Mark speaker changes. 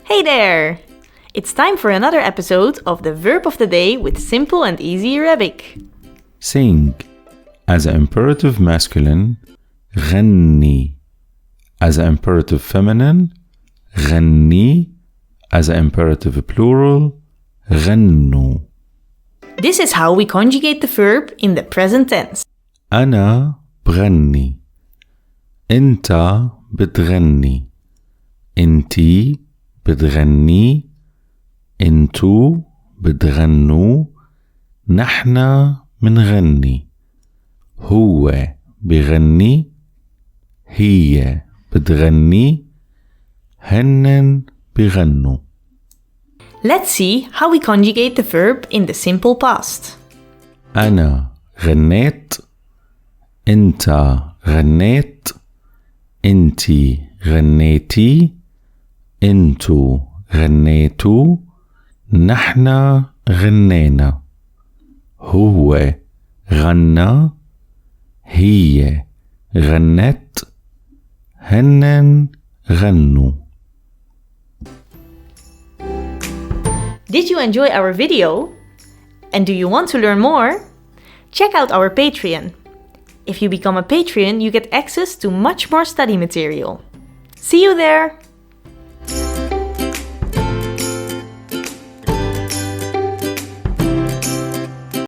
Speaker 1: Hey there! It's time for another episode of the Verb of the Day with simple and easy Arabic.
Speaker 2: Sing. As an imperative masculine, غني. As an imperative feminine, غني. As an imperative plural, غنوا.
Speaker 1: This is how we conjugate the verb in the present tense.
Speaker 2: أنا بغني. أنت بتغني. أنتي بتغني. أنتو بتغنوا. نحنا منغني. هو بغني. هي بتغني. هنن بغنوا.
Speaker 1: Let's see how we conjugate the verb in the simple past.
Speaker 2: أنا غنيت. أنت غنيت. أنتي غنيتي. أنتو غنيتوا. نحنا غنينا. هو غنى. هي غنت. هنن غنوا.
Speaker 1: Did you enjoy our video? And do you want to learn more? Check out our Patreon. If you become a patron, you get access to much more study material. See you there!